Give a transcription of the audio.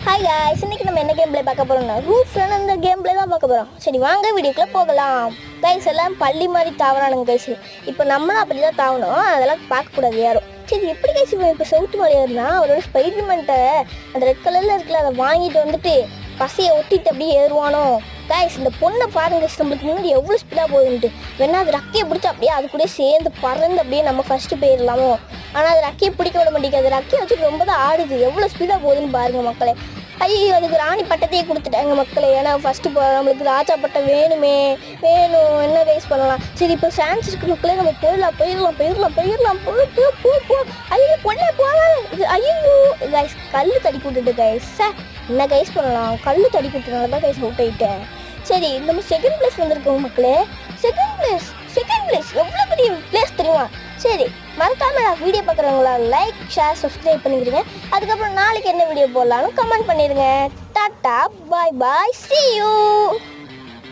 Hi guys, இன்னைக்கு நம்ம என்ன கேம் பிளே பார்க்க போறோம்னா ரூஃப் ரன் அந்த கேம் பிளே தான் பார்க்க போறோம். சரி வாங்க வீடியோக்குள்ள போகலாம். கைஸ் எல்லாம் பள்ளி மாதிரி தாவறானுங்க கைஸ். இப்போ நம்மளும் அப்படி தான் தாவணும், அதெல்லாம் பார்க்கக்கூடாது யாரும். சரி எப்படி கைஸ் இப்போ செவுத்து மாதிரி ஏறுனா அவரோட ஸ்பைடர்மேன்ட்டை அந்த ரெட் கலரில் இருக்குல்ல அதை வாங்கிட்டு வந்துட்டு பசையை ஒட்டிட்டு அப்படியே ஏறுவானோ. கைஸ் இந்த பொண்ணை பாருங்க, நம்மளுக்கு முன்னாடி எவ்வளோ ஸ்பீடாக போகுதுன்ட்டு. வேணா அது ரக்கையை பிடிச்சி அப்படியே அது கூட சேர்ந்து பறந்து அப்படியே நம்ம ஃபஸ்ட்டு போயிடலாமோ. ஆனால் அது ரக்கையை பிடிக்க விட மாட்டேங்குது. ரக்கையை வச்சுட்டு ரொம்ப தான் ஆடுது. எவ்வளோ ஸ்பீடாக போகுதுன்னு பாருங்கள் மக்களே. ஐயோ அதுக்கு ராணி பட்டத்தையே கொடுத்துட்டாங்க மக்களே. ஏன்னா ஃபஸ்ட்டு நம்மளுக்கு ராஜா பட்டம் வேணும். என்ன கைஸ் பண்ணலாம். சரி இப்போ சான்ஸ் இருக்கு மக்களே, நம்ம போயிடலாம். போ. ஐயோ பொண்ணே போவேன் இது. ஐயோ கைஸ் கல் தடி விட்டுட்டு கைஸ். என்ன கைஸ் பண்ணலாம், கல் தடி விட்டுனால தான் கைஸ் அவுட் ஆகிட்டேன். சரி நம்ம செகண்ட் பிளேஸ் வந்திருக்கோம் மக்களே. செகண்ட் பிளேஸ் எவ்வளோ பெரிய பிளேஸ் தெரியுமா. சரி மறக்காம வீடியோ பார்க்குறவங்களா லைக் ஷேர் சப்ஸ்கிரைப் பண்ணிக்கிறீங்க. அதுக்கப்புறம் நாளைக்கு என்ன வீடியோ போடலான்னு கமெண்ட் பண்ணிடுங்க. Tata bye see you.